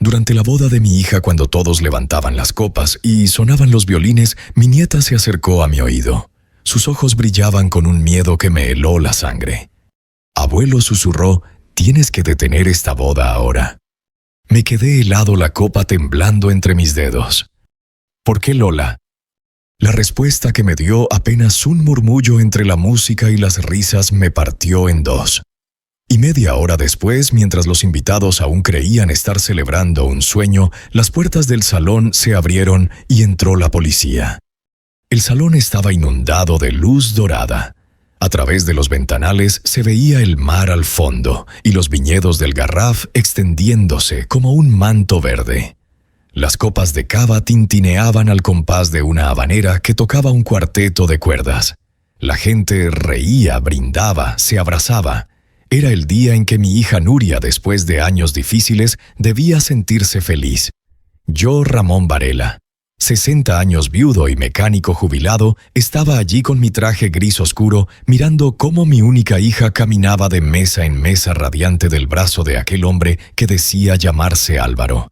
Durante la boda de mi hija, cuando todos levantaban las copas y sonaban los violines, mi nieta se acercó a mi oído. Sus ojos brillaban con un miedo que me heló la sangre. Abuelo, susurró, tienes que detener esta boda ahora. Me quedé helado, la copa temblando entre mis dedos. ¿Por qué, Lola? La respuesta que me dio, apenas un murmullo entre la música y las risas, me partió en dos. Y media hora después, mientras los invitados aún creían estar celebrando un sueño, las puertas del salón se abrieron y entró la policía. El salón estaba inundado de luz dorada. A través de los ventanales se veía el mar al fondo y los viñedos del Garraf extendiéndose como un manto verde. Las copas de cava tintineaban al compás de una habanera que tocaba un cuarteto de cuerdas. La gente reía, brindaba, se abrazaba. Era el día en que mi hija Nuria, después de años difíciles, debía sentirse feliz. Yo, Ramón Varela, 60 años, viudo y mecánico jubilado, estaba allí con mi traje gris oscuro, mirando cómo mi única hija caminaba de mesa en mesa radiante del brazo de aquel hombre que decía llamarse Álvaro.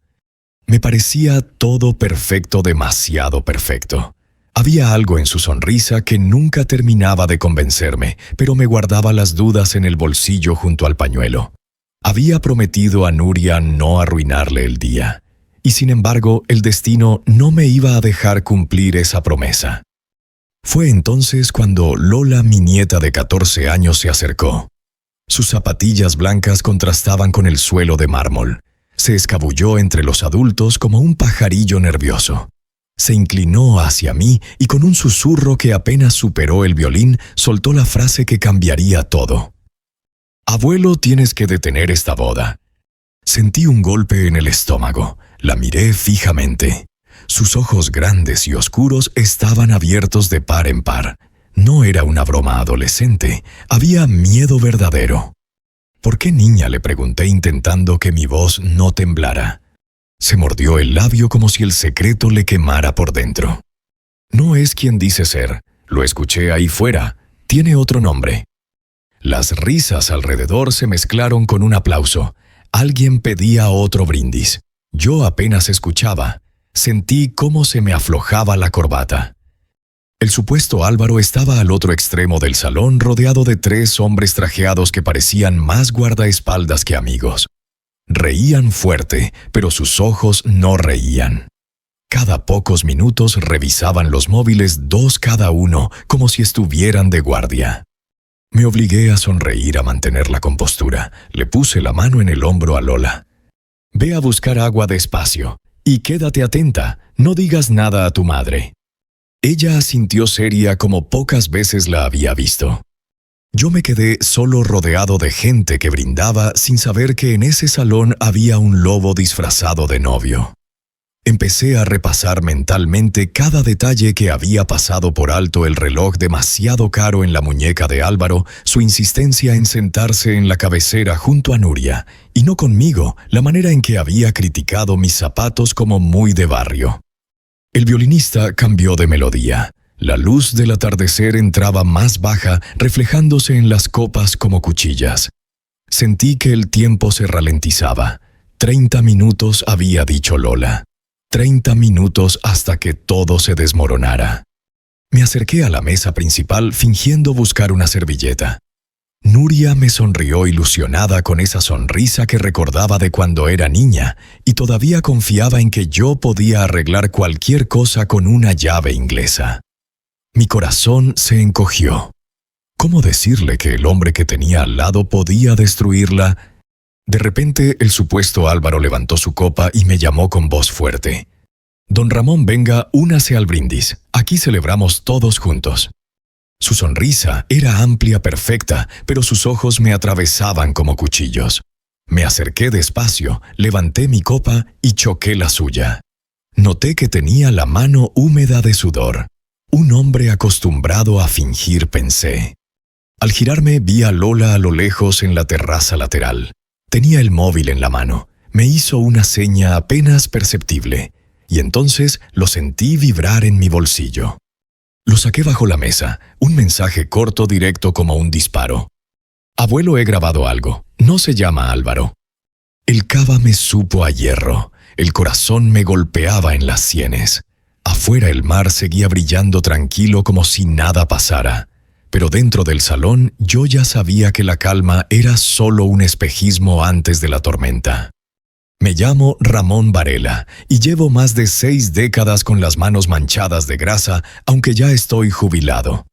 Me parecía todo perfecto, demasiado perfecto. Había algo en su sonrisa que nunca terminaba de convencerme, pero me guardaba las dudas en el bolsillo junto al pañuelo. Había prometido a Nuria no arruinarle el día, y sin embargo el destino no me iba a dejar cumplir esa promesa. Fue entonces cuando Lola, mi nieta de 14 años, se acercó. Sus zapatillas blancas contrastaban con el suelo de mármol. Se escabulló entre los adultos como un pajarillo nervioso. Se inclinó hacia mí y con un susurro que apenas superó el violín, soltó la frase que cambiaría todo. «Abuelo, tienes que detener esta boda». Sentí un golpe en el estómago. La miré fijamente. Sus ojos grandes y oscuros estaban abiertos de par en par. No era una broma adolescente. Había miedo verdadero. «¿Por qué, niña?», le pregunté, intentando que mi voz no temblara. Se mordió el labio como si el secreto le quemara por dentro. «No es quien dice ser. Lo escuché ahí fuera. Tiene otro nombre». Las risas alrededor se mezclaron con un aplauso. Alguien pedía otro brindis. Yo apenas escuchaba. Sentí cómo se me aflojaba la corbata. El supuesto Álvaro estaba al otro extremo del salón, rodeado de 3 hombres trajeados que parecían más guardaespaldas que amigos. Reían fuerte, pero sus ojos no reían. Cada pocos minutos revisaban los móviles, 2 cada uno, como si estuvieran de guardia. Me obligué a sonreír, a mantener la compostura. Le puse la mano en el hombro a Lola. «Ve a buscar agua despacio, y quédate atenta, no digas nada a tu madre». Ella asintió seria como pocas veces la había visto. Yo me quedé solo, rodeado de gente que brindaba, sin saber que en ese salón había un lobo disfrazado de novio. Empecé a repasar mentalmente cada detalle que había pasado por alto: el reloj demasiado caro en la muñeca de Álvaro, su insistencia en sentarse en la cabecera junto a Nuria, y no conmigo, la manera en que había criticado mis zapatos como muy de barrio. El violinista cambió de melodía. La luz del atardecer entraba más baja, reflejándose en las copas como cuchillas. Sentí que el tiempo se ralentizaba. 30 minutos, había dicho Lola. 30 minutos hasta que todo se desmoronara. Me acerqué a la mesa principal fingiendo buscar una servilleta. Nuria me sonrió ilusionada, con esa sonrisa que recordaba de cuando era niña, y todavía confiaba en que yo podía arreglar cualquier cosa con una llave inglesa. Mi corazón se encogió. ¿Cómo decirle que el hombre que tenía al lado podía destruirla? De repente, el supuesto Álvaro levantó su copa y me llamó con voz fuerte. «Don Ramón, venga, únase al brindis. Aquí celebramos todos juntos». Su sonrisa era amplia, perfecta, pero sus ojos me atravesaban como cuchillos. Me acerqué despacio, levanté mi copa y choqué la suya. Noté que tenía la mano húmeda de sudor. Un hombre acostumbrado a fingir, pensé. Al girarme, vi a Lola a lo lejos en la terraza lateral. Tenía el móvil en la mano. Me hizo una seña apenas perceptible, y entonces lo sentí vibrar en mi bolsillo. Lo saqué bajo la mesa, un mensaje corto, directo como un disparo. «Abuelo, he grabado algo. No se llama Álvaro». El cava me supo a hierro. El corazón me golpeaba en las sienes. Afuera el mar seguía brillando tranquilo como si nada pasara. Pero dentro del salón yo ya sabía que la calma era solo un espejismo antes de la tormenta. Me llamo Ramón Varela y llevo más de 6 décadas con las manos manchadas de grasa, aunque ya estoy jubilado.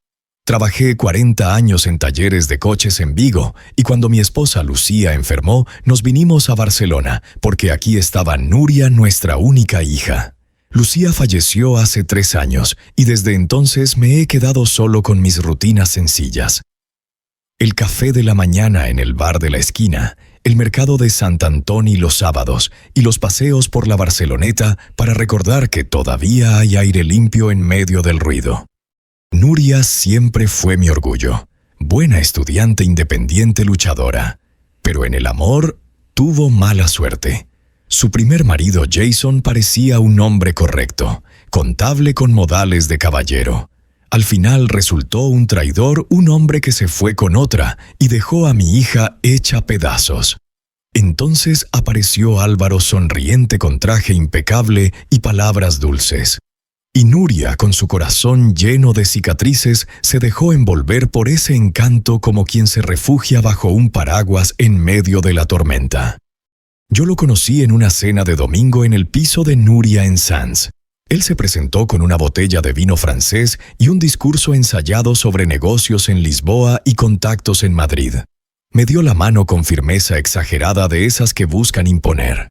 Trabajé 40 años en talleres de coches en Vigo y cuando mi esposa Lucía enfermó, nos vinimos a Barcelona porque aquí estaba Nuria, nuestra única hija. Lucía falleció hace 3 años y desde entonces me he quedado solo con mis rutinas sencillas. El café de la mañana en el bar de la esquina, el mercado de Sant Antoni los sábados y los paseos por la Barceloneta para recordar que todavía hay aire limpio en medio del ruido. Nuria siempre fue mi orgullo, buena estudiante independiente luchadora, pero en el amor tuvo mala suerte. Su primer marido Jason parecía un hombre correcto, contable con modales de caballero. Al final resultó un traidor, un hombre que se fue con otra y dejó a mi hija hecha pedazos. Entonces apareció Álvaro sonriente con traje impecable y palabras dulces. Y Nuria, con su corazón lleno de cicatrices, se dejó envolver por ese encanto como quien se refugia bajo un paraguas en medio de la tormenta. Yo lo conocí en una cena de domingo en el piso de Nuria en Sants. Él se presentó con una botella de vino francés y un discurso ensayado sobre negocios en Lisboa y contactos en Madrid. Me dio la mano con firmeza exagerada de esas que buscan imponer.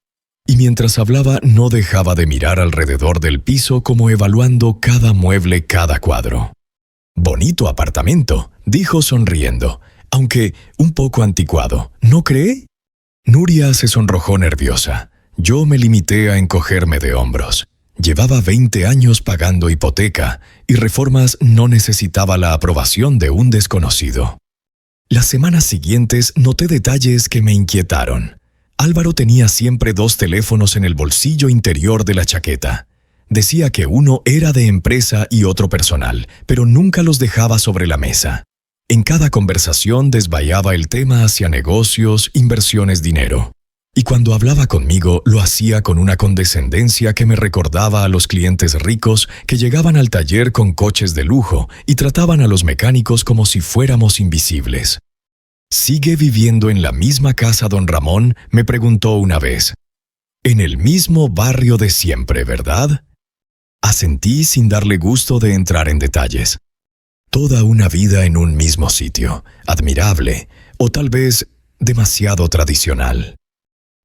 Y mientras hablaba no dejaba de mirar alrededor del piso como evaluando cada mueble, cada cuadro. «Bonito apartamento», dijo sonriendo, aunque un poco anticuado, ¿no cree? Nuria se sonrojó nerviosa. Yo me limité a encogerme de hombros. Llevaba 20 años pagando hipoteca y Reformas no necesitaba la aprobación de un desconocido. Las semanas siguientes noté detalles que me inquietaron. Álvaro tenía siempre 2 teléfonos en el bolsillo interior de la chaqueta. Decía que uno era de empresa y otro personal, pero nunca los dejaba sobre la mesa. En cada conversación desviaba el tema hacia negocios, inversiones, dinero. Y cuando hablaba conmigo, lo hacía con una condescendencia que me recordaba a los clientes ricos que llegaban al taller con coches de lujo y trataban a los mecánicos como si fuéramos invisibles. ¿Sigue viviendo en la misma casa, don Ramón?, me preguntó una vez. En el mismo barrio de siempre, ¿verdad? Asentí sin darle gusto de entrar en detalles. Toda una vida en un mismo sitio, admirable, o tal vez demasiado tradicional.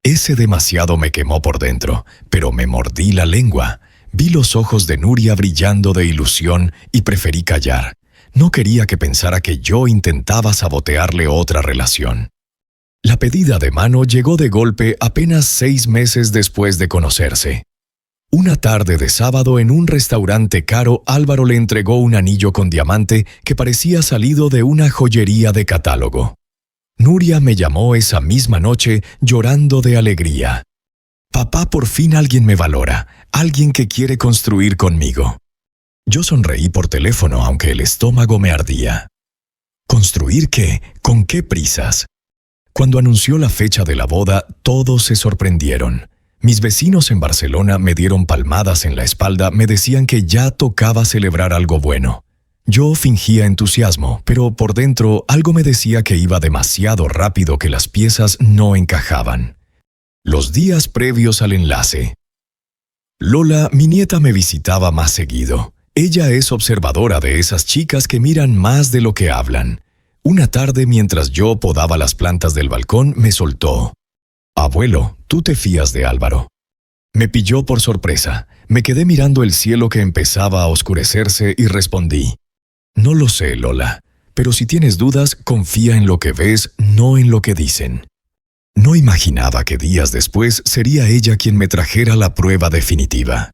Ese demasiado me quemó por dentro, pero me mordí la lengua. Vi los ojos de Nuria brillando de ilusión y preferí callar. No quería que pensara que yo intentaba sabotearle otra relación. La pedida de mano llegó de golpe apenas 6 meses después de conocerse. Una tarde de sábado en un restaurante caro, Álvaro le entregó un anillo con diamante que parecía salido de una joyería de catálogo. Nuria me llamó esa misma noche llorando de alegría. «Papá, por fin alguien me valora, alguien que quiere construir conmigo». Yo sonreí por teléfono, aunque el estómago me ardía. ¿Construir qué? ¿Con qué prisas? Cuando anunció la fecha de la boda, todos se sorprendieron. Mis vecinos en Barcelona me dieron palmadas en la espalda, me decían que ya tocaba celebrar algo bueno. Yo fingía entusiasmo, pero por dentro algo me decía que iba demasiado rápido, que las piezas no encajaban. Los días previos al enlace. Lola, mi nieta, me visitaba más seguido. Ella es observadora de esas chicas que miran más de lo que hablan. Una tarde, mientras yo podaba las plantas del balcón, me soltó. «Abuelo, ¿tú te fías de Álvaro?» Me pilló por sorpresa. Me quedé mirando el cielo que empezaba a oscurecerse y respondí. «No lo sé, Lola, pero si tienes dudas, confía en lo que ves, no en lo que dicen». No imaginaba que días después sería ella quien me trajera la prueba definitiva.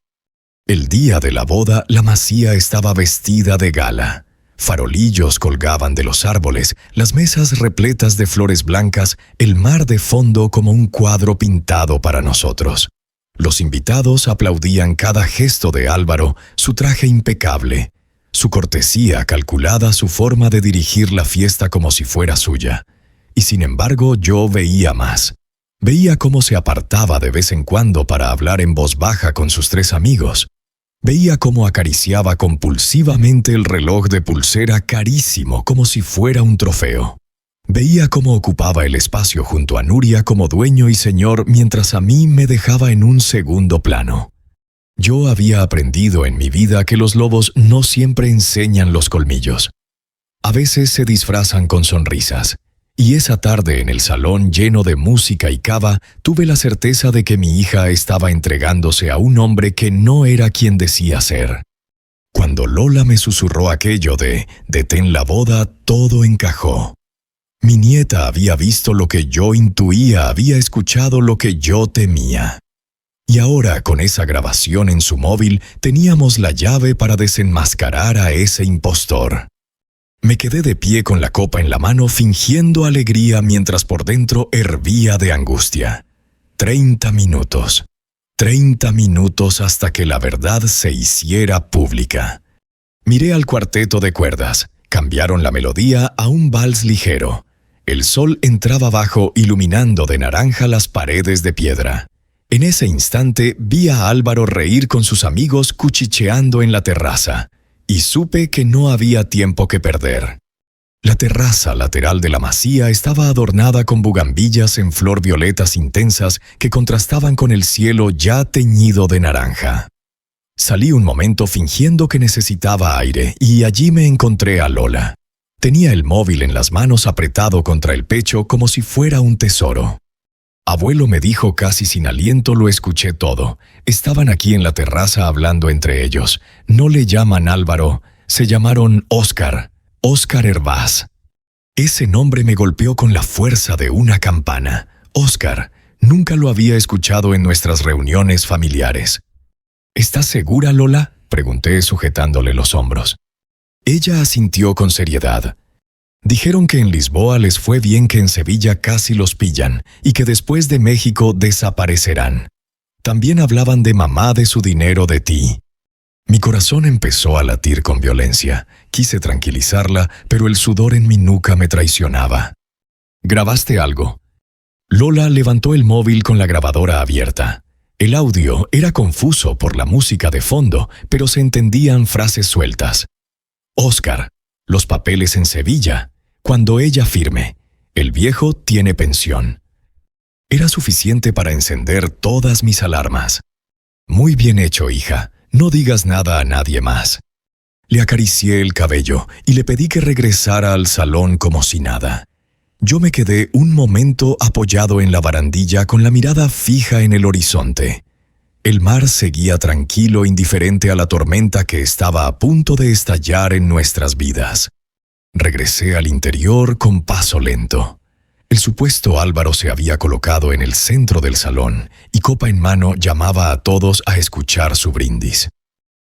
El día de la boda, la masía estaba vestida de gala. Farolillos colgaban de los árboles, las mesas repletas de flores blancas, el mar de fondo como un cuadro pintado para nosotros. Los invitados aplaudían cada gesto de Álvaro, su traje impecable, su cortesía calculada, su forma de dirigir la fiesta como si fuera suya. Y sin embargo yo veía más. Veía cómo se apartaba de vez en cuando para hablar en voz baja con sus 3 amigos. Veía cómo acariciaba compulsivamente el reloj de pulsera carísimo como si fuera un trofeo. Veía cómo ocupaba el espacio junto a Nuria como dueño y señor mientras a mí me dejaba en un segundo plano. Yo había aprendido en mi vida que los lobos no siempre enseñan los colmillos. A veces se disfrazan con sonrisas. Y esa tarde en el salón lleno de música y cava, tuve la certeza de que mi hija estaba entregándose a un hombre que no era quien decía ser. Cuando Lola me susurró aquello de «detén la boda», todo encajó. Mi nieta había visto lo que yo intuía, había escuchado lo que yo temía. Y ahora, con esa grabación en su móvil, teníamos la llave para desenmascarar a ese impostor. Me quedé de pie con la copa en la mano fingiendo alegría mientras por dentro hervía de angustia. 30 minutos. 30 minutos hasta que la verdad se hiciera pública. Miré al cuarteto de cuerdas. Cambiaron la melodía a un vals ligero. El sol entraba abajo iluminando de naranja las paredes de piedra. En ese instante vi a Álvaro reír con sus amigos cuchicheando en la terraza. Y supe que no había tiempo que perder. La terraza lateral de la masía estaba adornada con bugambillas en flor violetas intensas que contrastaban con el cielo ya teñido de naranja. Salí un momento fingiendo que necesitaba aire y allí me encontré a Lola. Tenía el móvil en las manos apretado contra el pecho como si fuera un tesoro. Abuelo me dijo casi sin aliento, lo escuché todo. Estaban aquí en la terraza hablando entre ellos. No le llaman Álvaro, se llamaron Óscar Hervás. Ese nombre me golpeó con la fuerza de una campana. Óscar, nunca lo había escuchado en nuestras reuniones familiares. ¿Estás segura, Lola?, pregunté sujetándole los hombros. Ella asintió con seriedad. Dijeron que en Lisboa les fue bien, que en Sevilla casi los pillan y que después de México desaparecerán. También hablaban de mamá, de su dinero, de ti. Mi corazón empezó a latir con violencia. Quise tranquilizarla, pero el sudor en mi nuca me traicionaba. ¿Grabaste algo? Lola levantó el móvil con la grabadora abierta. El audio era confuso por la música de fondo, pero se entendían frases sueltas. Óscar, los papeles en Sevilla. Cuando ella firme, el viejo tiene pensión. Era suficiente para encender todas mis alarmas. Muy bien hecho, hija. No digas nada a nadie más. Le acaricié el cabello y le pedí que regresara al salón como si nada. Yo me quedé un momento apoyado en la barandilla con la mirada fija en el horizonte. El mar seguía tranquilo, indiferente a la tormenta que estaba a punto de estallar en nuestras vidas. Regresé al interior con paso lento. El supuesto Álvaro se había colocado en el centro del salón y copa en mano llamaba a todos a escuchar su brindis.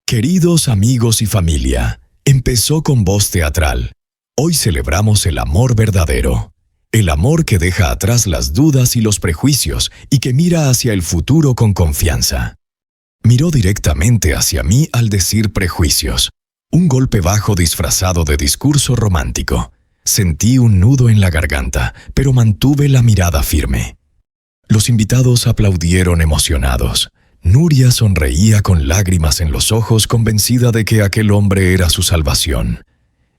Queridos amigos y familia, empezó con voz teatral. Hoy celebramos el amor verdadero. El amor que deja atrás las dudas y los prejuicios y que mira hacia el futuro con confianza. Miró directamente hacia mí al decir prejuicios. Un golpe bajo disfrazado de discurso romántico. Sentí un nudo en la garganta, pero mantuve la mirada firme. Los invitados aplaudieron emocionados. Nuria sonreía con lágrimas en los ojos, convencida de que aquel hombre era su salvación.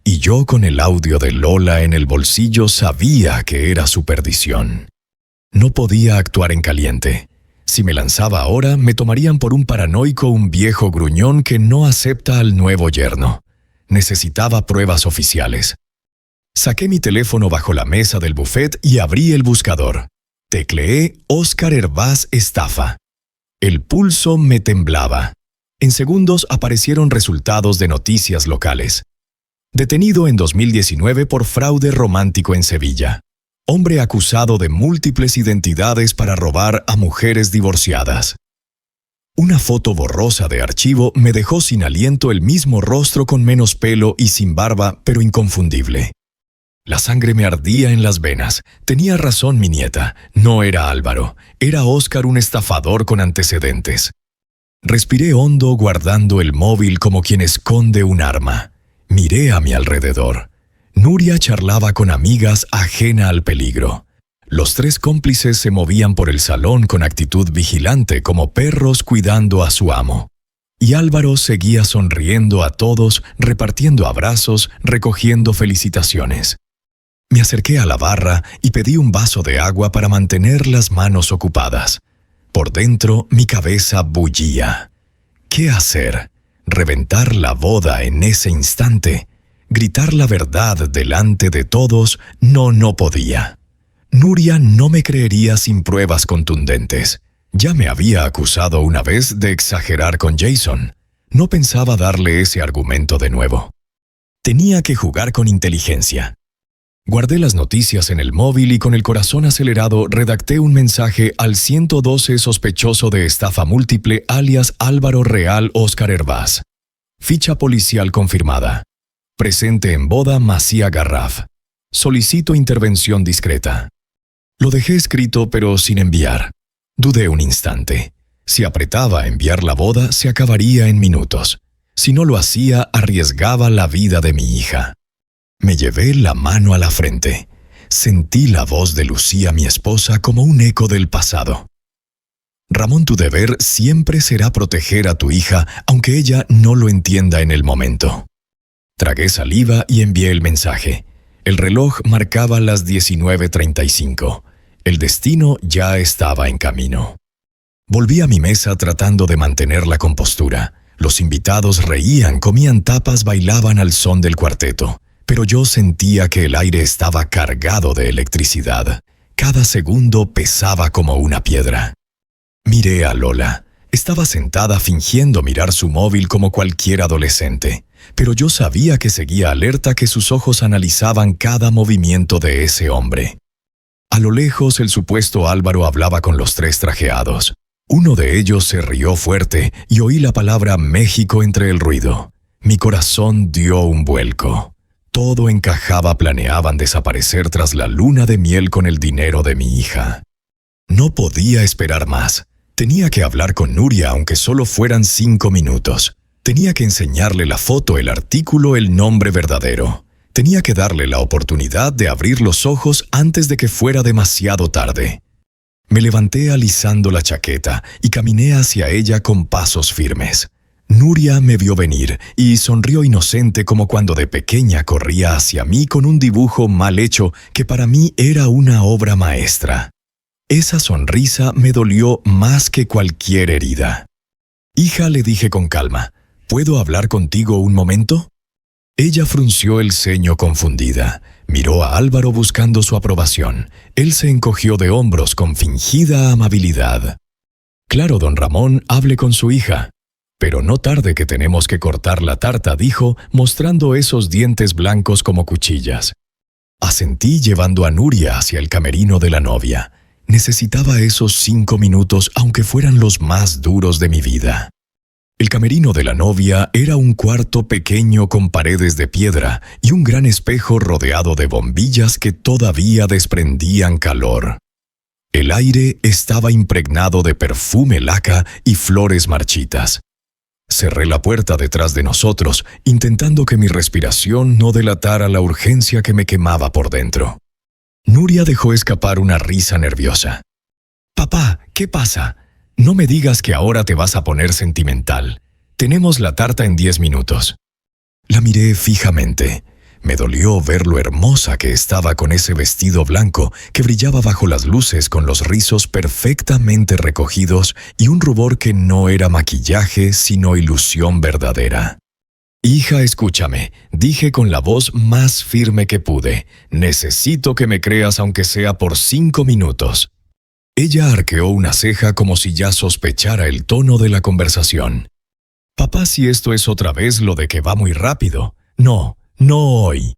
Y yo, con el audio de Lola en el bolsillo, sabía que era su perdición. No podía actuar en caliente. Si me lanzaba ahora, me tomarían por un paranoico, un viejo gruñón que no acepta al nuevo yerno. Necesitaba pruebas oficiales. Saqué mi teléfono bajo la mesa del buffet y abrí el buscador. Tecleé Óscar Hervás estafa. El pulso me temblaba. En segundos aparecieron resultados de noticias locales. Detenido en 2019 por fraude romántico en Sevilla. Hombre acusado de múltiples identidades para robar a mujeres divorciadas. Una foto borrosa de archivo me dejó sin aliento, el mismo rostro con menos pelo y sin barba, pero inconfundible. La sangre me ardía en las venas. Tenía razón mi nieta. No era Álvaro. Era Óscar, un estafador con antecedentes. Respiré hondo, guardando el móvil como quien esconde un arma. Miré a mi alrededor. Nuria charlaba con amigas, ajena al peligro. Los tres cómplices se movían por el salón con actitud vigilante como perros cuidando a su amo. Y Álvaro seguía sonriendo a todos, repartiendo abrazos, recogiendo felicitaciones. Me acerqué a la barra y pedí un vaso de agua para mantener las manos ocupadas. Por dentro, mi cabeza bullía. ¿Qué hacer? ¿Reventar la boda en ese instante? ¿Gritar la verdad delante de todos? No podía. Nuria no me creería sin pruebas contundentes. Ya me había acusado una vez de exagerar con Jason. No pensaba darle ese argumento de nuevo. Tenía que jugar con inteligencia. Guardé las noticias en el móvil y con el corazón acelerado redacté un mensaje al 112 sospechoso de estafa múltiple alias Álvaro Real Óscar Hervás. Ficha policial confirmada. Presente en boda Macía Garraf. Solicito intervención discreta. Lo dejé escrito pero sin enviar. Dudé un instante. Si apretaba a enviar la boda, se acabaría en minutos. Si no lo hacía, arriesgaba la vida de mi hija. Me llevé la mano a la frente. Sentí la voz de Lucía, mi esposa, como un eco del pasado. Ramón, tu deber siempre será proteger a tu hija, aunque ella no lo entienda en el momento. Tragué saliva y envié el mensaje. El reloj marcaba las 19:35. El destino ya estaba en camino. Volví a mi mesa tratando de mantener la compostura. Los invitados reían, comían tapas, bailaban al son del cuarteto. Pero yo sentía que el aire estaba cargado de electricidad. Cada segundo pesaba como una piedra. Miré a Lola. Estaba sentada fingiendo mirar su móvil como cualquier adolescente. Pero yo sabía que seguía alerta, que sus ojos analizaban cada movimiento de ese hombre. A lo lejos, el supuesto Álvaro hablaba con los tres trajeados. Uno de ellos se rió fuerte y oí la palabra México entre el ruido. Mi corazón dio un vuelco. Todo encajaba, planeaban desaparecer tras la luna de miel con el dinero de mi hija. No podía esperar más. Tenía que hablar con Nuria, aunque solo fueran 5 minutos. Tenía que enseñarle la foto, el artículo, el nombre verdadero. Tenía que darle la oportunidad de abrir los ojos antes de que fuera demasiado tarde. Me levanté alisando la chaqueta y caminé hacia ella con pasos firmes. Nuria me vio venir y sonrió inocente como cuando de pequeña corría hacia mí con un dibujo mal hecho que para mí era una obra maestra. Esa sonrisa me dolió más que cualquier herida. «Hija», le dije con calma, «¿puedo hablar contigo un momento?» Ella frunció el ceño confundida. Miró a Álvaro buscando su aprobación. Él se encogió de hombros con fingida amabilidad. «Claro, don Ramón, hable con su hija». «Pero no tarde, que tenemos que cortar la tarta», dijo, mostrando esos dientes blancos como cuchillas. Asentí llevando a Nuria hacia el camerino de la novia. Necesitaba esos 5 minutos, aunque fueran los más duros de mi vida. El camerino de la novia era un cuarto pequeño con paredes de piedra y un gran espejo rodeado de bombillas que todavía desprendían calor. El aire estaba impregnado de perfume laca y flores marchitas. Cerré la puerta detrás de nosotros, intentando que mi respiración no delatara la urgencia que me quemaba por dentro. Nuria dejó escapar una risa nerviosa. «Papá, ¿qué pasa? No me digas que ahora te vas a poner sentimental. Tenemos la tarta en 10 minutos». La miré fijamente. Me dolió ver lo hermosa que estaba con ese vestido blanco que brillaba bajo las luces, con los rizos perfectamente recogidos y un rubor que no era maquillaje sino ilusión verdadera. «Hija, escúchame», dije con la voz más firme que pude. «Necesito que me creas aunque sea por 5 minutos». Ella arqueó una ceja como si ya sospechara el tono de la conversación. «Papá, si esto es otra vez lo de que va muy rápido». «No hoy».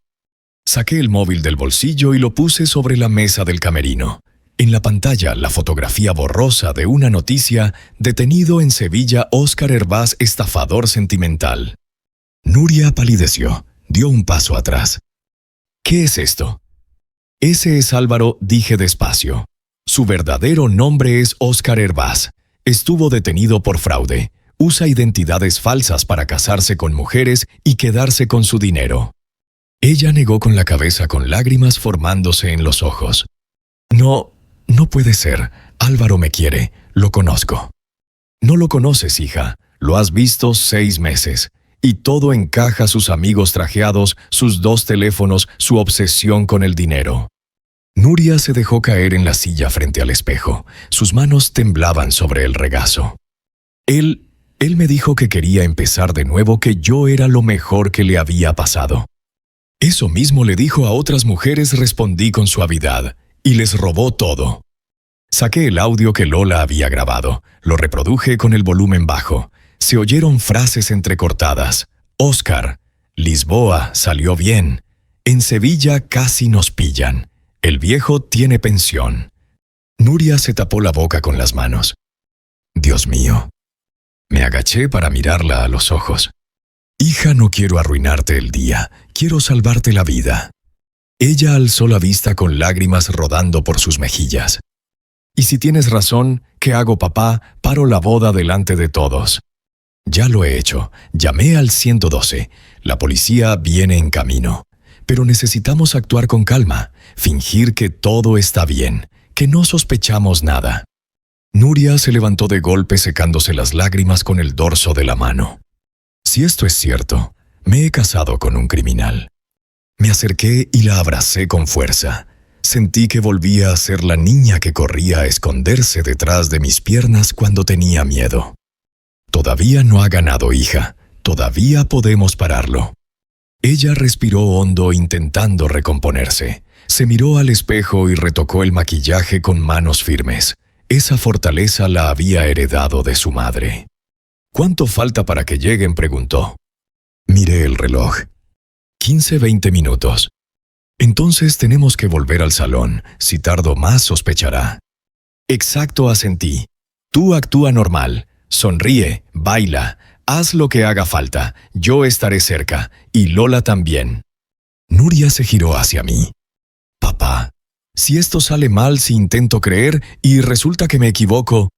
Saqué el móvil del bolsillo y lo puse sobre la mesa del camerino. En la pantalla, la fotografía borrosa de una noticia: detenido en Sevilla Óscar Hervás, estafador sentimental. Nuria palideció, dio un paso atrás. «¿Qué es esto?» «Ese es Álvaro», dije despacio. «Su verdadero nombre es Óscar Hervás. Estuvo detenido por fraude. Usa identidades falsas para casarse con mujeres y quedarse con su dinero». Ella negó con la cabeza, con lágrimas formándose en los ojos. No, no puede ser. Álvaro me quiere. Lo conozco. No lo conoces, hija. Lo has visto 6 meses. Y todo encaja: sus amigos trajeados, sus 2 teléfonos, su obsesión con el dinero. Nuria se dejó caer en la silla frente al espejo. Sus manos temblaban sobre el regazo. Él me dijo que quería empezar de nuevo, que yo era lo mejor que le había pasado. Eso mismo le dijo a otras mujeres, respondí con suavidad, y les robó todo. Saqué el audio que Lola había grabado, lo reproduje con el volumen bajo. Se oyeron frases entrecortadas. Oscar, Lisboa salió bien. En Sevilla casi nos pillan. El viejo tiene pensión. Nuria se tapó la boca con las manos. Dios mío. Me agaché para mirarla a los ojos. Hija, no quiero arruinarte el día, quiero salvarte la vida. Ella alzó la vista con lágrimas rodando por sus mejillas. Y si tienes razón, ¿qué hago, papá? Paro la boda delante de todos. Ya lo he hecho. Llamé al 112. La policía viene en camino. Pero necesitamos actuar con calma, fingir que todo está bien, que no sospechamos nada. Nuria se levantó de golpe, secándose las lágrimas con el dorso de la mano. Si esto es cierto, me he casado con un criminal. Me acerqué y la abracé con fuerza. Sentí que volvía a ser la niña que corría a esconderse detrás de mis piernas cuando tenía miedo. Todavía no ha ganado, hija. Todavía podemos pararlo. Ella respiró hondo, intentando recomponerse. Se miró al espejo y retocó el maquillaje con manos firmes. Esa fortaleza la había heredado de su madre. ¿Cuánto falta para que lleguen?, preguntó. Miré el reloj. 15-20 minutos. Entonces tenemos que volver al salón. Si tardo más, sospechará. Exacto, asentí. Tú actúa normal. Sonríe, baila. Haz lo que haga falta, yo estaré cerca, y Lola también. Nuria se giró hacia mí. Papá, si esto sale mal, si intento creer y resulta que me equivoco,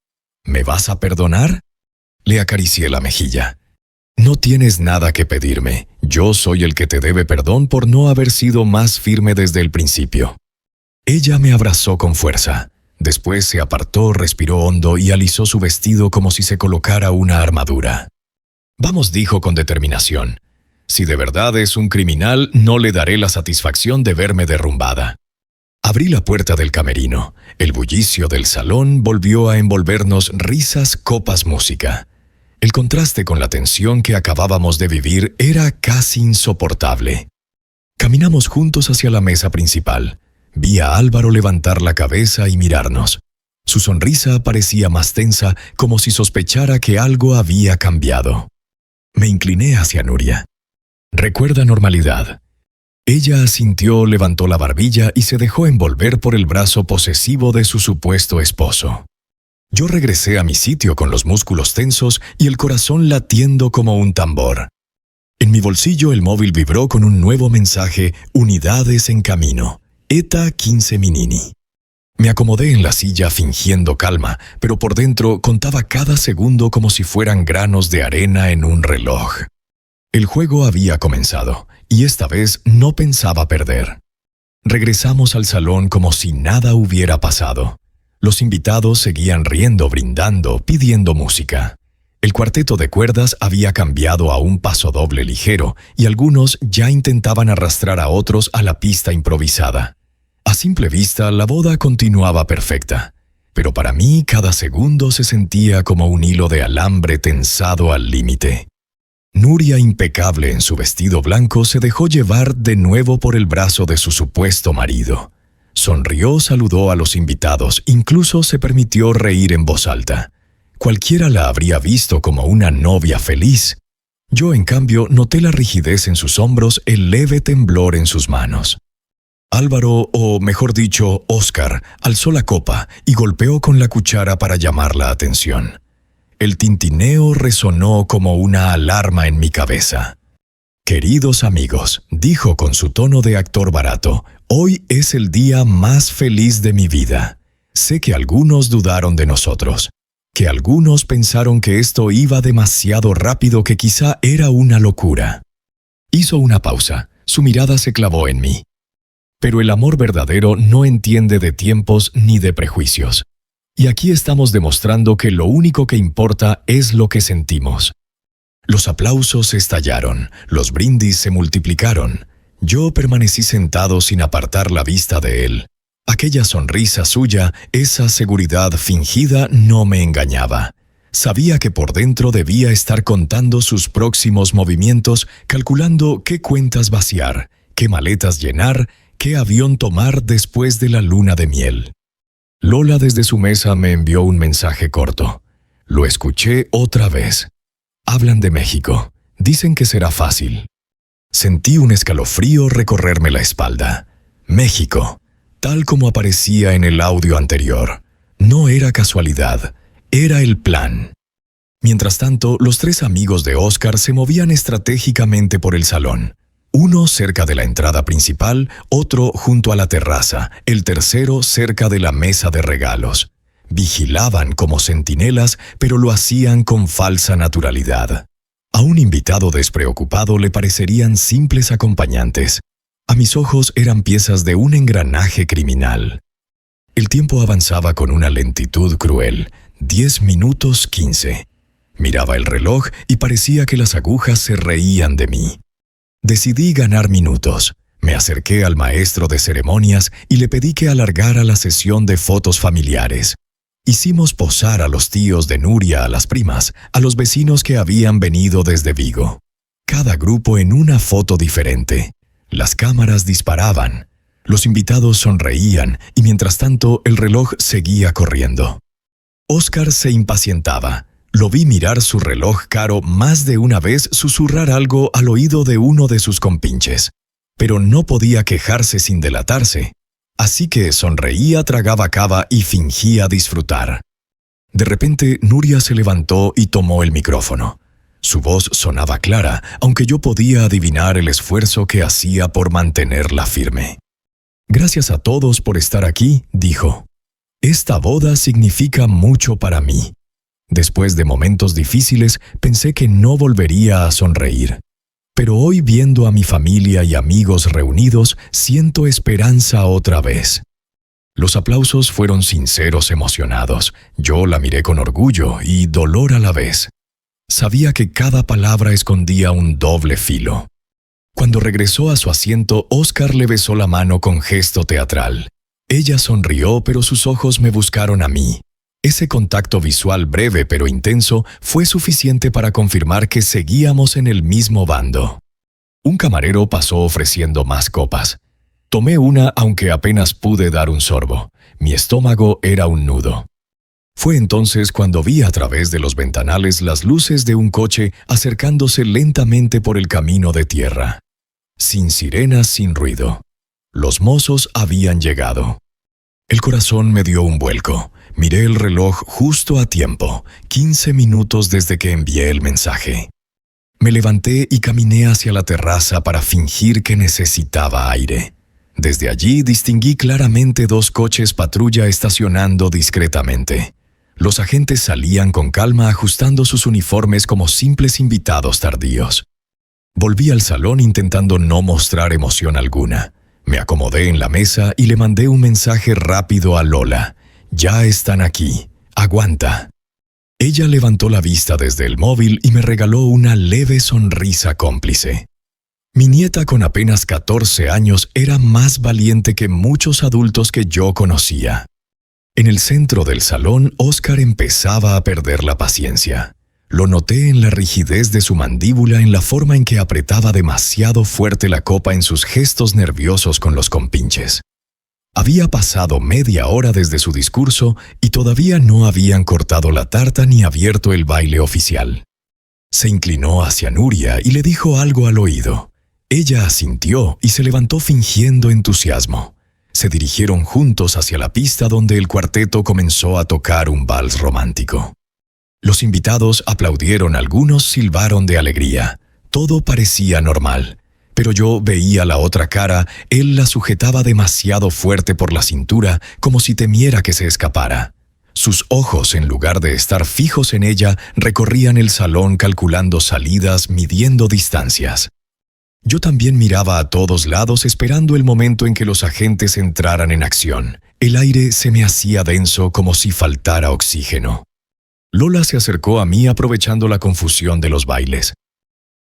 ¿me vas a perdonar? Le acaricié la mejilla. No tienes nada que pedirme, yo soy el que te debe perdón por no haber sido más firme desde el principio. Ella me abrazó con fuerza. Después se apartó, respiró hondo y alisó su vestido como si se colocara una armadura. Vamos, dijo con determinación. Si de verdad es un criminal, no le daré la satisfacción de verme derrumbada. Abrí la puerta del camerino. El bullicio del salón volvió a envolvernos: risas, copas, música. El contraste con la tensión que acabábamos de vivir era casi insoportable. Caminamos juntos hacia la mesa principal. Vi a Álvaro levantar la cabeza y mirarnos. Su sonrisa parecía más tensa, como si sospechara que algo había cambiado. Me incliné hacia Nuria. Recuerda normalidad. Ella asintió, levantó la barbilla y se dejó envolver por el brazo posesivo de su supuesto esposo. Yo regresé a mi sitio con los músculos tensos y el corazón latiendo como un tambor. En mi bolsillo el móvil vibró con un nuevo mensaje: unidades en camino. ETA 15 Minini. Me acomodé en la silla fingiendo calma, pero por dentro contaba cada segundo como si fueran granos de arena en un reloj. El juego había comenzado, y esta vez no pensaba perder. Regresamos al salón como si nada hubiera pasado. Los invitados seguían riendo, brindando, pidiendo música. El cuarteto de cuerdas había cambiado a un pasodoble ligero, y algunos ya intentaban arrastrar a otros a la pista improvisada. A simple vista, la boda continuaba perfecta, pero para mí cada segundo se sentía como un hilo de alambre tensado al límite. Nuria, impecable en su vestido blanco, se dejó llevar de nuevo por el brazo de su supuesto marido. Sonrió, saludó a los invitados, incluso se permitió reír en voz alta. Cualquiera la habría visto como una novia feliz. Yo, en cambio, noté la rigidez en sus hombros, el leve temblor en sus manos. Álvaro, o mejor dicho, Oscar, alzó la copa y golpeó con la cuchara para llamar la atención. El tintineo resonó como una alarma en mi cabeza. «Queridos amigos», dijo con su tono de actor barato, «hoy es el día más feliz de mi vida. Sé que algunos dudaron de nosotros, que algunos pensaron que esto iba demasiado rápido, que quizá era una locura». Hizo una pausa. Su mirada se clavó en mí. Pero el amor verdadero no entiende de tiempos ni de prejuicios. Y aquí estamos demostrando que lo único que importa es lo que sentimos. Los aplausos estallaron, los brindis se multiplicaron. Yo permanecí sentado sin apartar la vista de él. Aquella sonrisa suya, esa seguridad fingida no me engañaba. Sabía que por dentro debía estar contando sus próximos movimientos, calculando qué cuentas vaciar, qué maletas llenar, qué avión tomar después de la luna de miel. Lola desde su mesa me envió un mensaje corto. Lo escuché otra vez. Hablan de México. Dicen que será fácil. Sentí un escalofrío recorrerme la espalda. México, tal como aparecía en el audio anterior. No era casualidad, era el plan. Mientras tanto, los 3 amigos de Oscar se movían estratégicamente por el salón. Uno cerca de la entrada principal, otro junto a la terraza, el tercero cerca de la mesa de regalos. Vigilaban como centinelas, pero lo hacían con falsa naturalidad. A un invitado despreocupado le parecerían simples acompañantes. A mis ojos eran piezas de un engranaje criminal. El tiempo avanzaba con una lentitud cruel. 10 minutos 15. Miraba el reloj y parecía que las agujas se reían de mí. Decidí ganar minutos. Me acerqué al maestro de ceremonias y le pedí que alargara la sesión de fotos familiares. Hicimos posar a los tíos de Nuria, a las primas, a los vecinos que habían venido desde Vigo. Cada grupo en una foto diferente. Las cámaras disparaban. Los invitados sonreían y mientras tanto el reloj seguía corriendo. Oscar se impacientaba. Lo vi mirar su reloj caro más de una vez susurrar algo al oído de uno de sus compinches. Pero no podía quejarse sin delatarse. Así que sonreía, tragaba cava y fingía disfrutar. De repente, Nuria se levantó y tomó el micrófono. Su voz sonaba clara, aunque yo podía adivinar el esfuerzo que hacía por mantenerla firme. «Gracias a todos por estar aquí», dijo. «Esta boda significa mucho para mí». Después de momentos difíciles, pensé que no volvería a sonreír. Pero hoy, viendo a mi familia y amigos reunidos, siento esperanza otra vez. Los aplausos fueron sinceros, emocionados. Yo la miré con orgullo y dolor a la vez. Sabía que cada palabra escondía un doble filo. Cuando regresó a su asiento, Oscar le besó la mano con gesto teatral. Ella sonrió, pero sus ojos me buscaron a mí. Ese contacto visual breve pero intenso fue suficiente para confirmar que seguíamos en el mismo bando. Un camarero pasó ofreciendo más copas. Tomé una aunque apenas pude dar un sorbo. Mi estómago era un nudo. Fue entonces cuando vi a través de los ventanales las luces de un coche acercándose lentamente por el camino de tierra. Sin sirenas, sin ruido. Los mozos habían llegado. El corazón me dio un vuelco. Miré el reloj justo a tiempo, 15 minutos desde que envié el mensaje. Me levanté y caminé hacia la terraza para fingir que necesitaba aire. Desde allí distinguí claramente 2 coches patrulla estacionando discretamente. Los agentes salían con calma ajustando sus uniformes como simples invitados tardíos. Volví al salón intentando no mostrar emoción alguna. Me acomodé en la mesa y le mandé un mensaje rápido a Lola. «Ya están aquí. Aguanta». Ella levantó la vista desde el móvil y me regaló una leve sonrisa cómplice. Mi nieta con apenas 14 años era más valiente que muchos adultos que yo conocía. En el centro del salón, Oscar empezaba a perder la paciencia. Lo noté en la rigidez de su mandíbula, en la forma en que apretaba demasiado fuerte la copa, en sus gestos nerviosos con los compinches. Había pasado media hora desde su discurso y todavía no habían cortado la tarta ni abierto el baile oficial. Se inclinó hacia Nuria y le dijo algo al oído. Ella asintió y se levantó fingiendo entusiasmo. Se dirigieron juntos hacia la pista donde el cuarteto comenzó a tocar un vals romántico. Los invitados aplaudieron, algunos silbaron de alegría. Todo parecía normal. Pero yo veía la otra cara, él la sujetaba demasiado fuerte por la cintura, como si temiera que se escapara. Sus ojos, en lugar de estar fijos en ella, recorrían el salón calculando salidas, midiendo distancias. Yo también miraba a todos lados esperando el momento en que los agentes entraran en acción. El aire se me hacía denso como si faltara oxígeno. Lola se acercó a mí aprovechando la confusión de los bailes.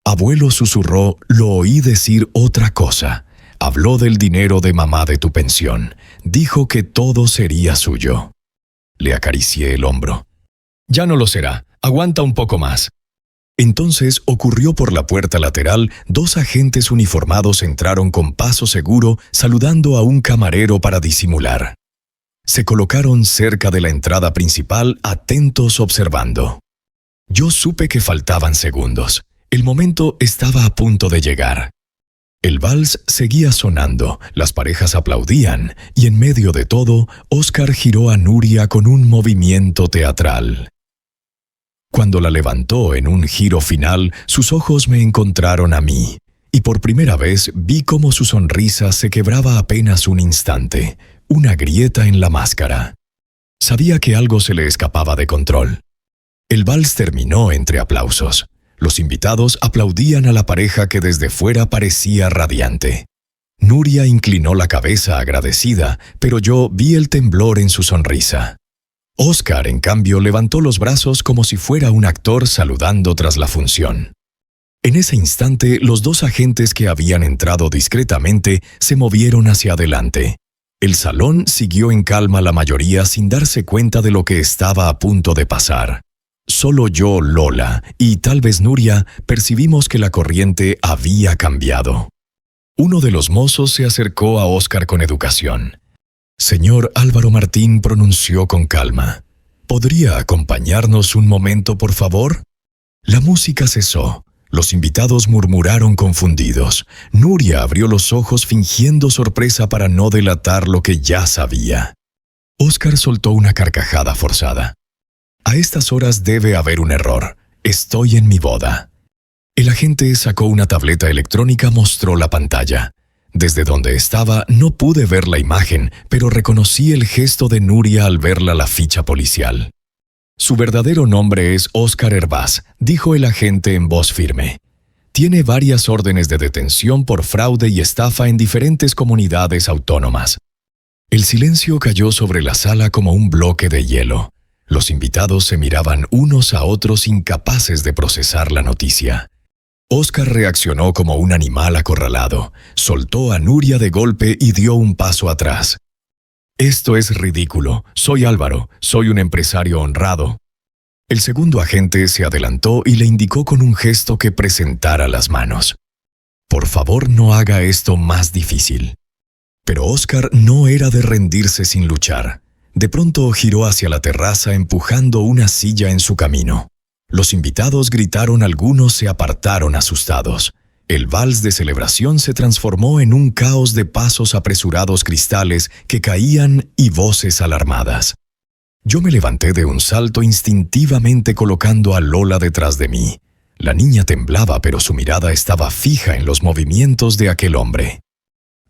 Abuelo susurró, lo oí decir otra cosa. Habló del dinero de mamá de tu pensión. Dijo que todo sería suyo. Le acaricié el hombro. Ya no lo será. Aguanta un poco más. Entonces ocurrió por la puerta lateral, 2 agentes uniformados entraron con paso seguro, saludando a un camarero para disimular. Se colocaron cerca de la entrada principal, atentos observando. Yo supe que faltaban segundos. El momento estaba a punto de llegar. El vals seguía sonando, las parejas aplaudían, y en medio de todo, Óscar giró a Nuria con un movimiento teatral. Cuando la levantó en un giro final, sus ojos me encontraron a mí, y por primera vez vi cómo su sonrisa se quebraba apenas un instante, una grieta en la máscara. Sabía que algo se le escapaba de control. El vals terminó entre aplausos. Los invitados aplaudían a la pareja que desde fuera parecía radiante. Nuria inclinó la cabeza agradecida, pero yo vi el temblor en su sonrisa. Óscar, en cambio, levantó los brazos como si fuera un actor saludando tras la función. En ese instante, los 2 agentes que habían entrado discretamente se movieron hacia adelante. El salón siguió en calma la mayoría sin darse cuenta de lo que estaba a punto de pasar. Solo yo, Lola, y tal vez Nuria, percibimos que la corriente había cambiado. Uno de los mozos se acercó a Óscar con educación. Señor Álvaro Martín, pronunció con calma. ¿Podría acompañarnos un momento, por favor? La música cesó. Los invitados murmuraron confundidos. Nuria abrió los ojos fingiendo sorpresa para no delatar lo que ya sabía. Óscar soltó una carcajada forzada. A estas horas debe haber un error. Estoy en mi boda. El agente sacó una tableta electrónica, mostró la pantalla. Desde donde estaba no pude ver la imagen, pero reconocí el gesto de Nuria al verla la ficha policial. Su verdadero nombre es Óscar Hervás, dijo el agente en voz firme. Tiene varias órdenes de detención por fraude y estafa en diferentes comunidades autónomas. El silencio cayó sobre la sala como un bloque de hielo. Los invitados se miraban unos a otros incapaces de procesar la noticia. Óscar reaccionó como un animal acorralado, soltó a Nuria de golpe y dio un paso atrás. Esto es ridículo. Soy Álvaro, soy un empresario honrado. El segundo agente se adelantó y le indicó con un gesto que presentara las manos. Por favor, no haga esto más difícil. Pero Óscar no era de rendirse sin luchar. De pronto giró hacia la terraza empujando una silla en su camino. Los invitados gritaron, algunos se apartaron asustados. El vals de celebración se transformó en un caos de pasos apresurados, cristales que caían y voces alarmadas. Yo me levanté de un salto instintivamente colocando a Lola detrás de mí. La niña temblaba, pero su mirada estaba fija en los movimientos de aquel hombre.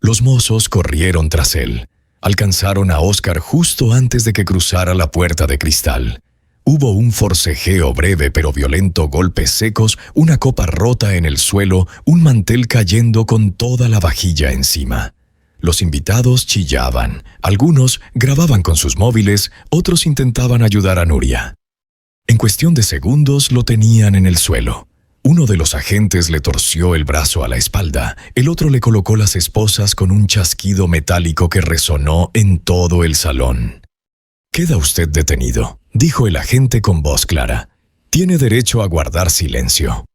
Los mozos corrieron tras él. Alcanzaron a Óscar justo antes de que cruzara la puerta de cristal. Hubo un forcejeo breve pero violento, golpes secos, una copa rota en el suelo, un mantel cayendo con toda la vajilla encima. Los invitados chillaban, algunos grababan con sus móviles, otros intentaban ayudar a Nuria. En cuestión de segundos lo tenían en el suelo. Uno de los agentes le torció el brazo a la espalda, el otro le colocó las esposas con un chasquido metálico que resonó en todo el salón. «Queda usted detenido», dijo el agente con voz clara. «Tiene derecho a guardar silencio».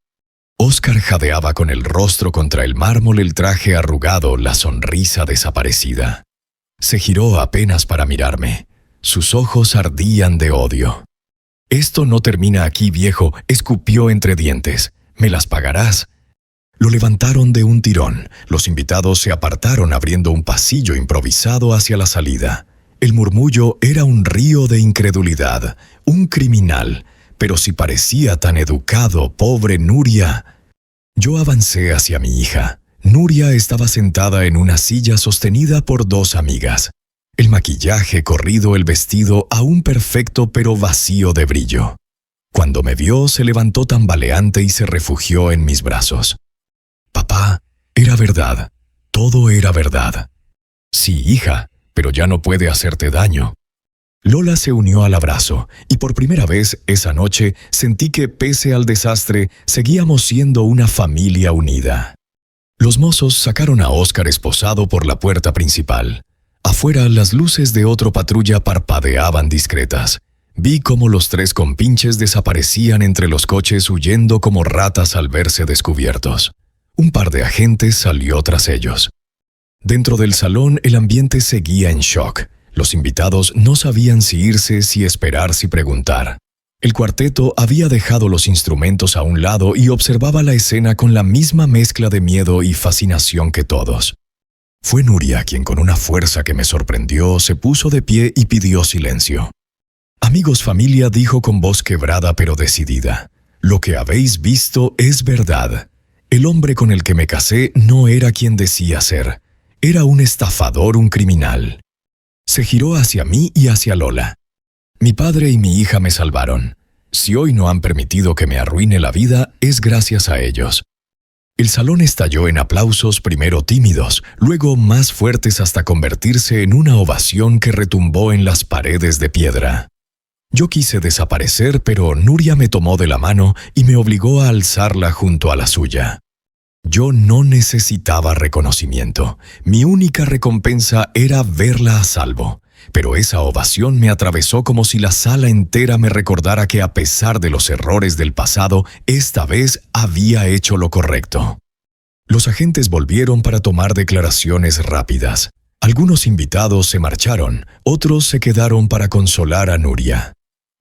Óscar jadeaba con el rostro contra el mármol, el traje arrugado, la sonrisa desaparecida. Se giró apenas para mirarme. Sus ojos ardían de odio. «Esto no termina aquí, viejo», escupió entre dientes. «Me las pagarás». Lo levantaron de un tirón. Los invitados se apartaron abriendo un pasillo improvisado hacia la salida. El murmullo era un río de incredulidad. Un criminal. Pero si parecía tan educado, pobre Nuria. Yo avancé hacia mi hija. Nuria estaba sentada en una silla sostenida por 2 amigas. El maquillaje corrido, el vestido aún perfecto pero vacío de brillo. Cuando me vio, se levantó tambaleante y se refugió en mis brazos. «Papá, Era verdad. Todo era verdad. Sí, hija, pero ya no puede hacerte daño. Lola se unió al abrazo, y por primera vez esa noche sentí que, pese al desastre, seguíamos siendo una familia unida. Los mozos sacaron a Óscar esposado por la puerta principal. Afuera, las luces de otra patrulla parpadeaban discretas. Vi cómo los tres compinches desaparecían entre los coches huyendo como ratas al verse descubiertos. Un par de agentes salió tras ellos. Dentro del salón, el ambiente seguía en shock. Los invitados no sabían si irse, si esperar, si preguntar. El cuarteto había dejado los instrumentos a un lado y observaba la escena con la misma mezcla de miedo y fascinación que todos. Fue Nuria quien, con una fuerza que me sorprendió, se puso de pie y pidió silencio. «Amigos, familia», dijo con voz quebrada pero decidida. «Lo que habéis visto es verdad. El hombre con el que me casé no era quien decía ser. Era un estafador, un criminal». Se giró hacia mí y hacia Lola. «Mi padre y mi hija me salvaron. Si hoy no han permitido que me arruine la vida, es gracias a ellos». El salón estalló en aplausos, primero tímidos, luego más fuertes hasta convertirse en una ovación que retumbó en las paredes de piedra. Yo quise desaparecer, pero Nuria me tomó de la mano y me obligó a alzarla junto a la suya. Yo no necesitaba reconocimiento. Mi única recompensa era verla a salvo. Pero esa ovación me atravesó como si la sala entera me recordara que, a pesar de los errores del pasado, esta vez había hecho lo correcto. Los agentes volvieron para tomar declaraciones rápidas. Algunos invitados se marcharon, otros se quedaron para consolar a Nuria.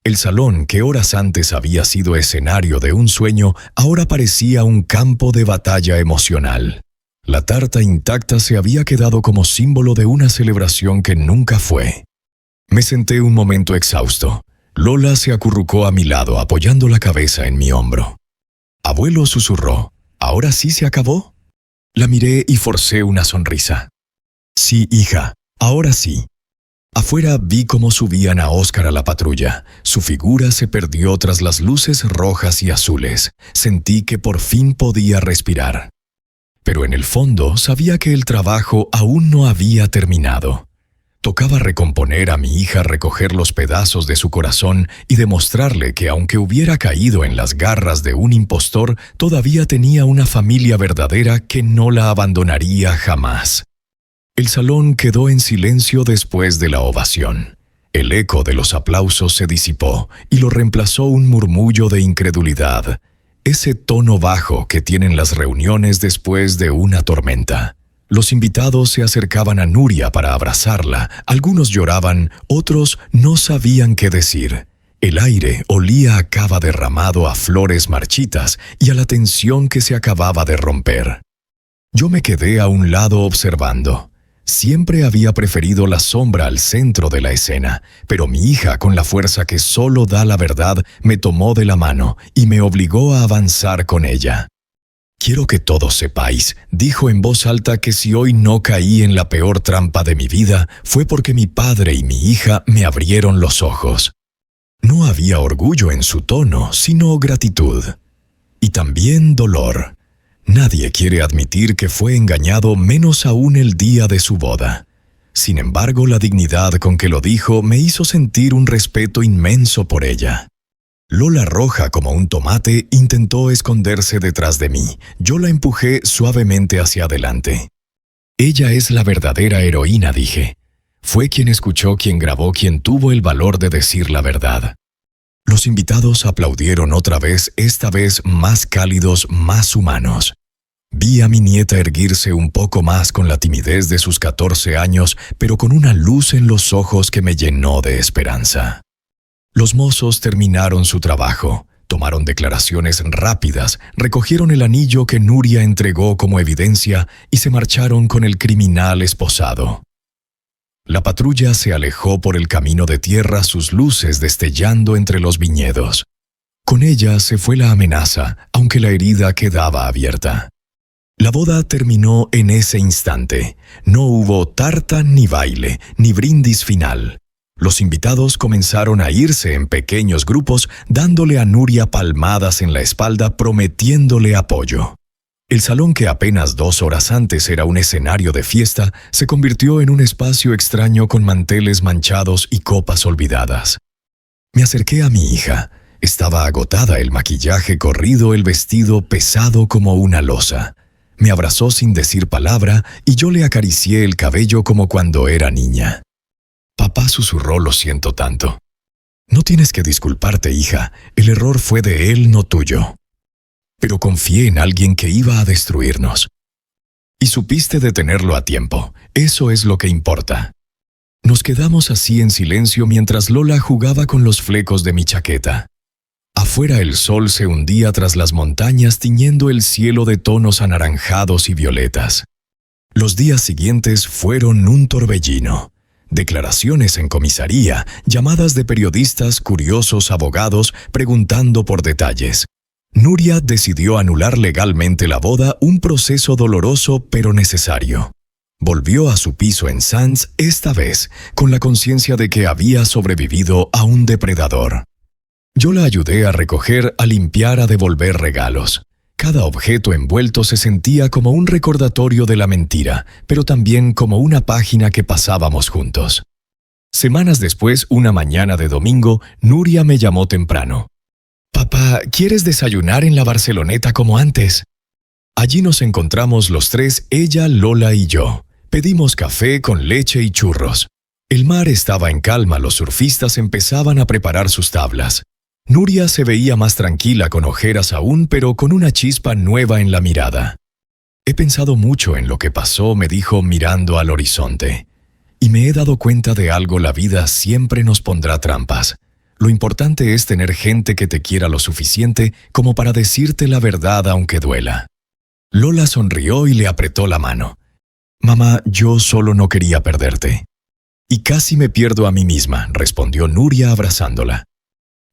El salón, que horas antes había sido escenario de un sueño, ahora parecía un campo de batalla emocional. La tarta intacta se había quedado como símbolo de una celebración que nunca fue. Me senté un momento exhausto. Lola se acurrucó a mi lado, apoyando la cabeza en mi hombro. Abuelo susurró, ¿ahora sí se acabó? La miré y forcé una sonrisa. Sí, hija, ahora sí. Afuera vi cómo subían a Óscar a la patrulla. Su figura se perdió tras las luces rojas y azules. Sentí que por fin podía respirar. Pero en el fondo sabía que el trabajo aún no había terminado. Tocaba recomponer a mi hija, recoger los pedazos de su corazón y demostrarle que, aunque hubiera caído en las garras de un impostor, todavía tenía una familia verdadera que no la abandonaría jamás. El salón quedó en silencio después de la ovación. El eco de los aplausos se disipó y lo reemplazó un murmullo de incredulidad, ese tono bajo que tienen las reuniones después de una tormenta. Los invitados se acercaban a Nuria para abrazarla, algunos lloraban, otros no sabían qué decir. El aire olía a cava derramado, a flores marchitas y a la tensión que se acababa de romper. Yo me quedé a un lado observando. Siempre había preferido la sombra al centro de la escena, pero mi hija, con la fuerza que solo da la verdad, me tomó de la mano y me obligó a avanzar con ella. «Quiero que todos sepáis», dijo en voz alta, «que si hoy no caí en la peor trampa de mi vida, fue porque mi padre y mi hija me abrieron los ojos». No había orgullo en su tono, sino gratitud. Y también dolor. Nadie quiere admitir que fue engañado, menos aún el día de su boda. Sin embargo, la dignidad con que lo dijo me hizo sentir un respeto inmenso por ella. Lola, roja como un tomate, intentó esconderse detrás de mí. Yo la empujé suavemente hacia adelante. «Ella es la verdadera heroína», dije. «Fue quien escuchó, quien grabó, quien tuvo el valor de decir la verdad». Los invitados aplaudieron otra vez, esta vez más cálidos, más humanos. Vi a mi nieta erguirse un poco más con la timidez de sus 14 años, pero con una luz en los ojos que me llenó de esperanza. Los mozos terminaron su trabajo, tomaron declaraciones rápidas, recogieron el anillo que Nuria entregó como evidencia y se marcharon con el criminal esposado. La patrulla se alejó por el camino de tierra, sus luces destellando entre los viñedos. Con ella se fue la amenaza, aunque la herida quedaba abierta. La boda terminó en ese instante. No hubo tarta ni baile, ni brindis final. Los invitados comenzaron a irse en pequeños grupos, dándole a Nuria palmadas en la espalda, prometiéndole apoyo. El salón que apenas 2 horas antes era un escenario de fiesta se convirtió en un espacio extraño con manteles manchados y copas olvidadas. Me acerqué a mi hija. Estaba agotada, el maquillaje corrido, el vestido pesado como una losa. Me abrazó sin decir palabra y yo le acaricié el cabello como cuando era niña. Papá susurró: «Lo siento tanto». «No tienes que disculparte, hija. El error fue de él, no tuyo». Pero confié en alguien que iba a destruirnos. Y supiste detenerlo a tiempo. Eso es lo que importa. Nos quedamos así en silencio mientras Lola jugaba con los flecos de mi chaqueta. Afuera el sol se hundía tras las montañas, tiñendo el cielo de tonos anaranjados y violetas. Los días siguientes fueron un torbellino. Declaraciones en comisaría, llamadas de periodistas, curiosos, abogados, preguntando por detalles. Nuria decidió anular legalmente la boda, un proceso doloroso pero necesario. Volvió a su piso en Sands, esta vez con la conciencia de que había sobrevivido a un depredador. Yo la ayudé a recoger, a limpiar, a devolver regalos. Cada objeto envuelto se sentía como un recordatorio de la mentira, pero también como una página que pasábamos juntos. Semanas después, una mañana de domingo, Nuria me llamó temprano. «Papá, ¿quieres desayunar en la Barceloneta como antes?» Allí nos encontramos los tres, ella, Lola y yo. Pedimos café con leche y churros. El mar estaba en calma, los surfistas empezaban a preparar sus tablas. Nuria se veía más tranquila, con ojeras aún, pero con una chispa nueva en la mirada. «He pensado mucho en lo que pasó», me dijo mirando al horizonte. «Y me he dado cuenta de algo: la vida siempre nos pondrá trampas. Lo importante es tener gente que te quiera lo suficiente como para decirte la verdad aunque duela». Lola sonrió y le apretó la mano. «Mamá, yo solo no quería perderte». «Y casi me pierdo a mí misma», respondió Nuria abrazándola.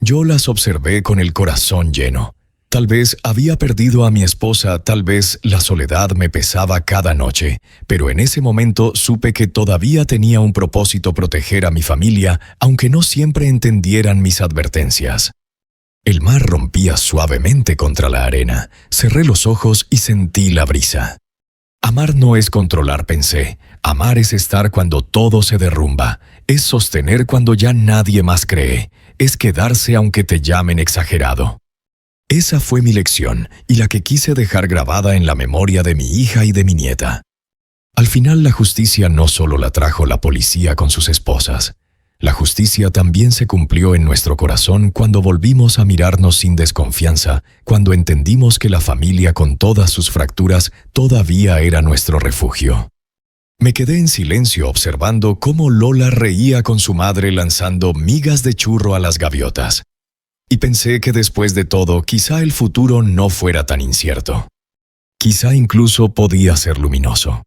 Yo las observé con el corazón lleno. Tal vez había perdido a mi esposa, tal vez la soledad me pesaba cada noche, pero en ese momento supe que todavía tenía un propósito: proteger a mi familia, aunque no siempre entendieran mis advertencias. El mar rompía suavemente contra la arena. Cerré los ojos y sentí la brisa. Amar no es controlar, pensé. Amar es estar cuando todo se derrumba. Es sostener cuando ya nadie más cree. Es quedarse aunque te llamen exagerado. Esa fue mi lección y la que quise dejar grabada en la memoria de mi hija y de mi nieta. Al final, la justicia no solo la trajo la policía con sus esposas. La justicia también se cumplió en nuestro corazón cuando volvimos a mirarnos sin desconfianza, cuando entendimos que la familia, con todas sus fracturas, todavía era nuestro refugio. Me quedé en silencio observando cómo Lola reía con su madre lanzando migas de churro a las gaviotas. Y pensé que después de todo, quizá el futuro no fuera tan incierto. Quizá incluso podía ser luminoso.